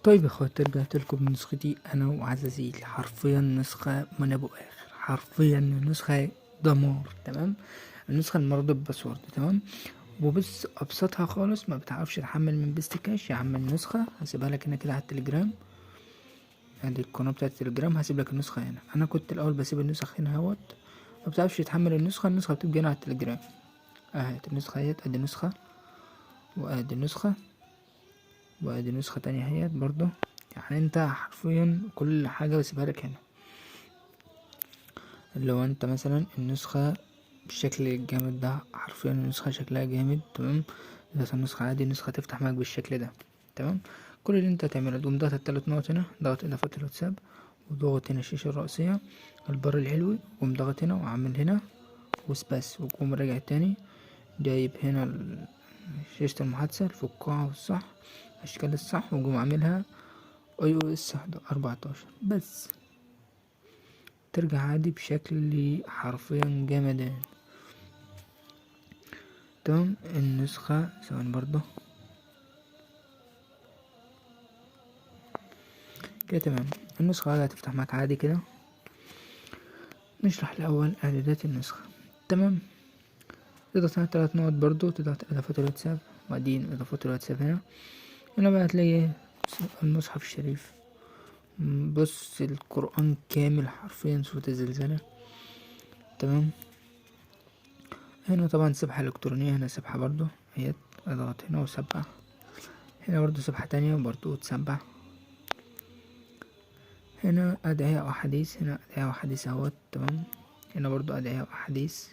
طيب يا اخوات، رجعت لكم بنسختي انا وعزازيل، حرفيا نسخة من ابو اخر، حرفيا نسخة دمار. تمام. النسخة المرضى بباسورد. تمام. وبص، ابسطها خالص، ما بتعرفش تحمل من بيست كاش، يا عم النسخة هسيبها لك هنا كده على التليجرام. ادي القناة بتاعت التليجرام، هسيب لك النسخة هنا. انا كنت الاول بسيب النسخ هنا اهوت، ما بتعرفش تحمل النسخة بتبقى هنا على التليجرام. اهي النسخة اهيت، ادي نسخة، وادي النسخة، وادي نسخة تانية اهيت برضه. يعني انت حرفيا كل حاجة بسيبها لك هنا. اللي هو انت مثلا النسخة بالشكل الجامد ده، حرفيا النسخة شكلها جامد. تمام. اذا النسخة عادي، النسخة تفتح معاك بالشكل ده. تمام. كل اللي انت هتعمله تقوم ضغط التلات نقط هنا، ضغط اضافات الواتساب، وضغط هنا الشاشة الرئيسية، البر العلوي، وقوم ضغط هنا وعامل هنا وسباس، وقوم راجع تاني، جايب هنا شاشة المحادثة، الفقاعة والصح، اشكال الصح، وقوم عاملها iOS 14 بس. ترجع عادي بشكل حرفيا جمدان. تمام. النسخة ثواني برضه كده. تمام. النسخة عادي هتفتح معاك عادي كده. نشرح الأول إعدادات النسخة. تمام. تضغط على 3 نقط برضه، تضغط إضافات الواتساب، وبعدين إضافات الواتساب هنا. هنا بقى هتلاقي المصحف الشريف. بص، القرآن كامل حرفيا، سورة الزلزلة. تمام. هنا طبعا سبحة إلكترونية، هنا سبحة برضه هي، اضغط هنا وسبح. هنا برضه سبحة تانية برضه تسبح. هنا أدعية وأحاديث، هنا أدعية وأحاديث اهوت. تمام. هنا برضو أدعية وأحاديث.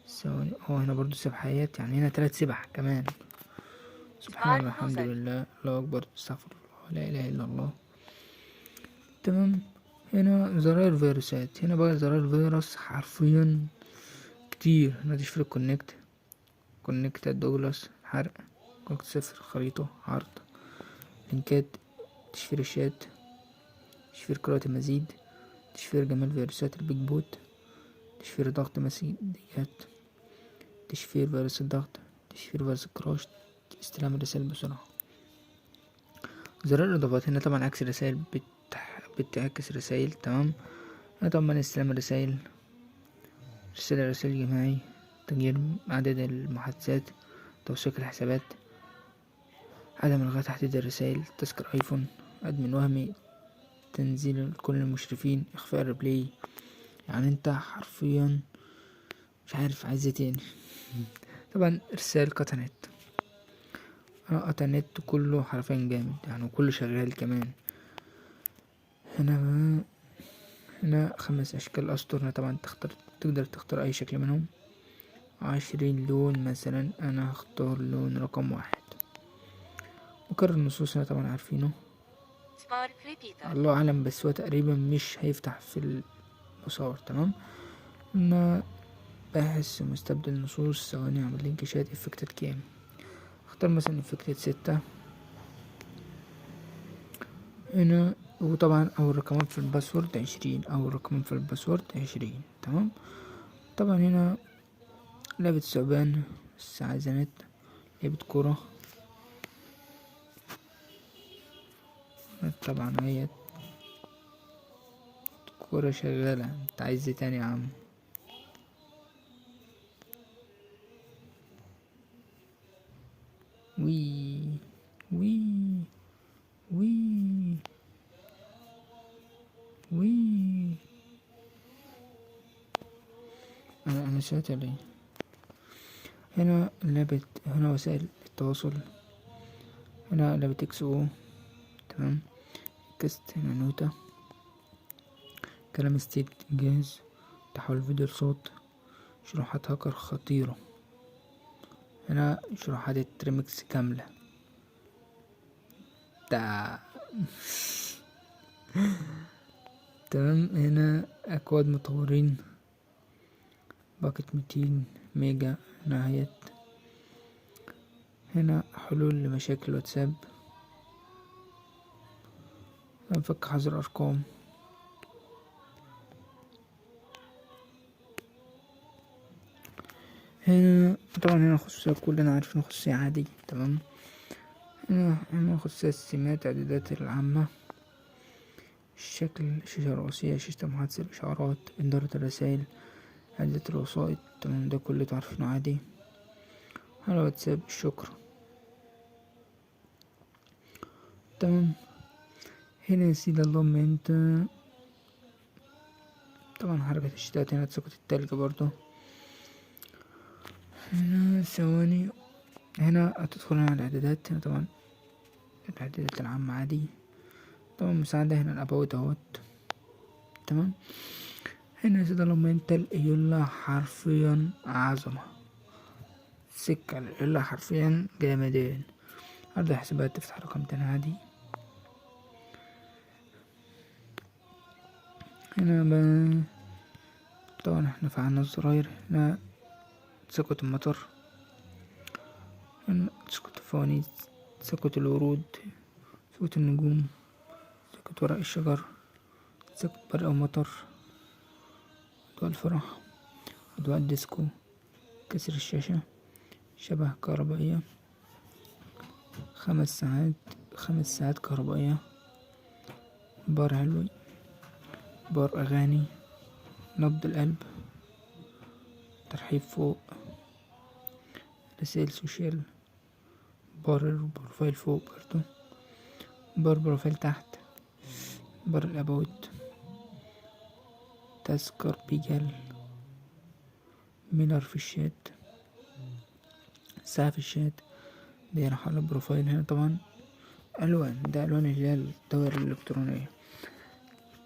ثواني، هنا برضو سبحيات، يعني هنا 3 سبح كمان. سبحان الله، الحمد لله، الله أكبر، استغفر الله، لا إله إلا الله. تمام. هنا زراير فيروسات، هنا بقى زراير فيروس حرفيا كتير. هنا تشفير الكونكت، كونكت دوجلاس، حرق، كونكت صفر، خريطة، عرض، لينكات، تشفير الشات، تشفير قراءة المزيد، تشفير جميع فيروسات البيج بوت، تشفير ضغط مسيحيات، تشفير فيروس الضغط، تشفير فيروس الكراش، استلام الرسائل بسرعة. زرار الإضافات، هنا طبعا عكس الرسائل، بتعكس الرسائل. تمام. هنا طبعا استلام الرسائل، رسالة رسائل جماعي، تغيير عدد المحادثات، توثيق الحسابات، عدم إلغاء تحديد الرسائل، تذكر أيفون، أدمن وهمي، تنزيل كل المشرفين، إخفاء الريبلاي. يعني انت حرفيا مش عارف عايز ايه تاني. طبعا رسائل قطع نت، قطع النت كله حرفيا جامد يعني، وكله شغال كمان. هنا هنا 5 أشكال أسطر، هنا طبعا تقدر تختار أي شكل منهم. 20 لون مثلا، أنا هختار لون رقم 1. مكرر النصوص هنا طبعا عارفينه، الله أعلم، بس هو تقريبا مش هيفتح في المسار. تمام. هنا باحث مستبدل نصوص، ثواني أعمل لينك شات، افكتات كام؟ اختار مثلا افكتات 6. هنا وطبعا أول رقمين في الباسورد 20، أول رقمين في الباسورد 20. تمام. طبعا هنا لعبة ثعبان، الساعة زنت، لعبة كورة، طبعا هي كورة شغالة. انت عايز ايه تاني يا عم؟ وي وي وي وي. انا سمعت ليه. هنا لعبة، هنا وسائل التواصل، هنا لعبة اكس او. تمام. كست، هنا نوتة، كلام ستيت جاهز، تحول فيديو لصوت، شروحات هاكر خطيرة. هنا شروحات التريمكس كاملة. تا تمام. هنا أكواد مطورين، باقة 200 ميجا نهاية. هنا حلول لمشاكل الواتساب، نفك حظر أرقام. هنا طبعا هنا خصوصية كلنا عارفين، خصوصية عادي. تمام. هنا خصائص السمات، إعدادات العامة، الشكل، الشاشة الرئيسية، شاشة محادثة الإشعارات، إدارة الرسائل، إعدادات الوسائط. تمام، ده كله تعرفينه عادي. على واتساب، الشكر. تمام. هنا يا سيدي اللهم انت، طبعا حركة الشتات، هنا تساقط التلج برضو. هنا ثواني، هنا هتدخل على الإعدادات. هنا طبعا الإعدادات العامة عادي. طبعا مساعدة، هنا الأباوت اهوت. تمام. هنا يا سيدي اللهم انت الإيولا حرفيا عظمة، سكة الإيولا حرفيا جامدين. عرض حسابات، تفتح رقم تاني عادي. هنا بقى طبعا احنا فعلنا الزراير. هنا تساقط المطر، هنا تساقط الفوانيس، تساقط الورود، تساقط النجوم، تساقط ورق الشجر، تساقط برق ومطر، أضواء الفرح، أضواء الديسكو، كسر الشاشة، شبه كهربائية، 5 ساعات، 5 ساعات كهربائية، بار علوي، بار أغاني، نبض القلب، ترحيب فوق، رسائل سوشيال، بار البروفايل فوق برضو، بار بروفايل تحت، بار الأباوت، تذكر بيجال، ميلر في الشات، ساعة في الشات، دايرة حول البروفايل. هنا طبعا ألوان، ده ألوان اللي هي الدوائر الإلكترونية.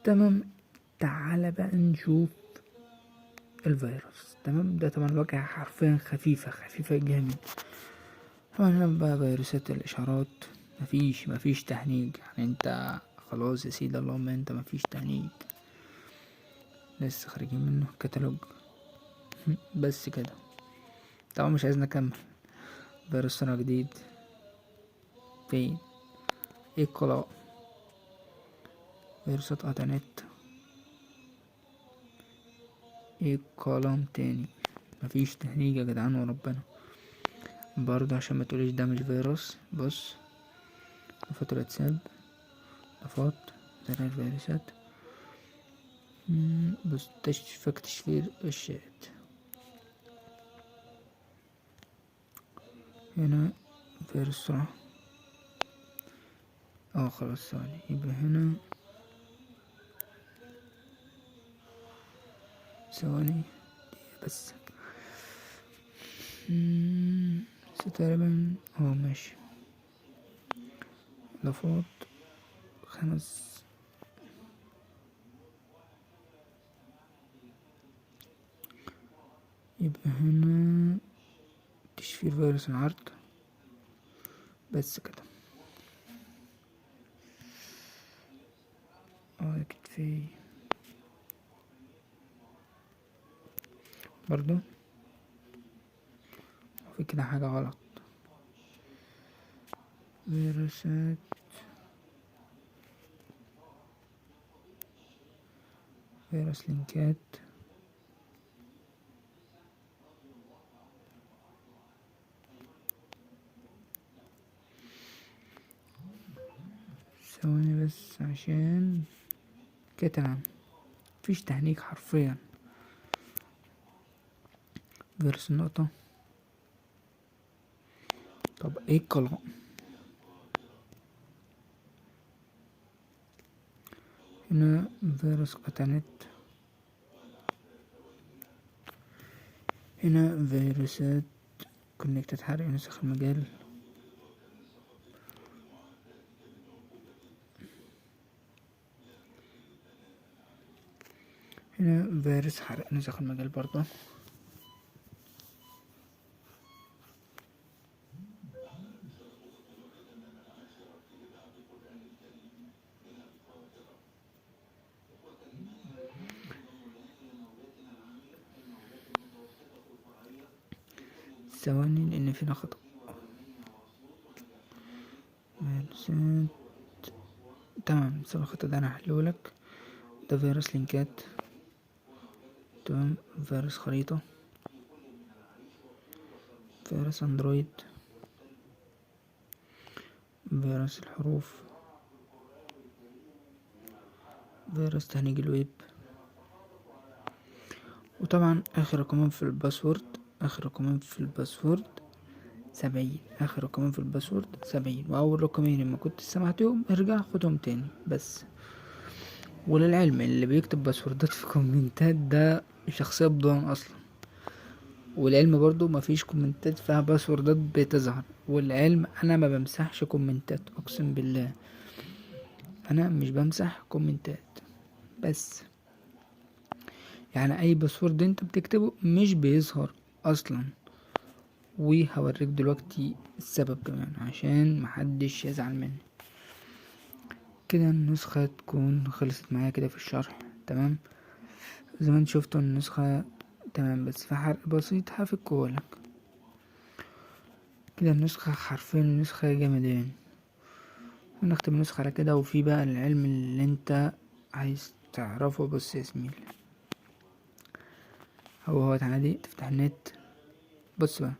تمام. تعالى بقى نشوف الفيروس. تمام، ده طبعا الواجهة حرفيا خفيفة جامد. طبعا هنا بقى فيروسات الإشعارات، مفيش تهنيج. يعني انت خلاص يا سيدي اللهم انت مفيش تهنيج، لسه خارجين منه. كتالوج بس كده. طبعا مش عايز نكمل. فيروس سنة جديد فين؟ ايه القلاء، فيروسات قطع نت، ايه كلام تاني. مفيش تهنيج يا جدعان وربنا. برضه عشان ما تقوليش ده مش فيروس. بص، نفط الواتساب، نفط زرار الفيروسات. بص، تشفير الشات. هنا فيروس سرعة. خلاص ثواني، يبقى هنا ثواني بس. تقريبا ماشي. اضافات 5. يبقى هنا تشفير فيروس العرض بس كده. اكيد برضو في كده حاجة غلط. فيروسات، فيروس لينكات، ثواني بس عشان كده. تمام، مفيش تهنيج حرفيا. فيروس النقطة. طب ايه القلق؟ هنا فيروس قطع نت. هنا فيروسات كونكتد، حرق نسخ المجال. هنا فيروس حرق نسخ المجال برضه. ثواني لان فينا خطأ. فيروسات، تمام، سبب الخطأ ده انا هحلهولك. ده فيروس لينكات. تمام. فيروس خريطة، فيروس اندرويد، فيروس الحروف، فيروس تهنيج الويب. وطبعا اخر رقمين في الباسورد، اخر رقمين في الباسورد 70، اخر رقمين في الباسورد 70، واول رقمين لما كنت سمعتهم ارجع خدهم تاني بس. وللعلم اللي بيكتب باسوردات في كومنتات ده شخصية بدون اصلا، والعلم برضو مفيش كومنتات فيها باسوردات بتظهر، والعلم انا ما بمسحش كومنتات، اقسم بالله انا مش بمسح كومنتات بس. يعني اي باسورد انت بتكتبه مش بيظهر اصلا، وهوريك دلوقتي السبب كمان عشان محدش يزعل مني. كده النسخة تكون خلصت معايا كده في الشرح، تمام. زي ما انت شفتوا النسخة تمام، بس في حرق بسيط هفكهولك. كده النسخة حرفيا نسخة جامدين، ونختم النسخة على كده. وفي بقى العلم اللي انت عايز تعرفه، بص يا زميلي، هو عادي تفتح النت. بص بقى،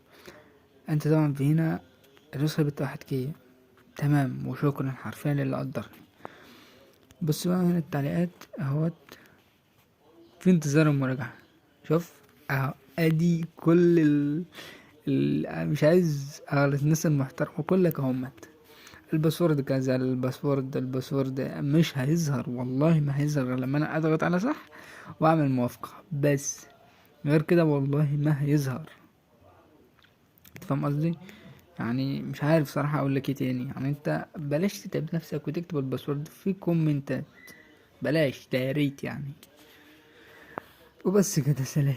انت طبعا في هنا النسخة بتاعت 1 كي، تمام، وشكرا حرفيا للي قدرني. بص بقى هنا التعليقات اهوت، في انتظار المراجعة. شوف اهو، ادي كل مش عايز اغلط الناس المحترمة كلك اهمت. الباسورد كذا، الباسورد مش هيظهر، والله ما هيظهر غير لما انا اضغط على صح واعمل موافقة بس، غير كده والله ما هيظهر. انت فاهم قصدي؟ يعني مش عارف صراحة اقول لك ايه تاني. يعني انت بلاش تتعب نفسك وتكتب الباسورد في كومنتات، بلاش ده يا ريت يعني. وبس كده، سلام.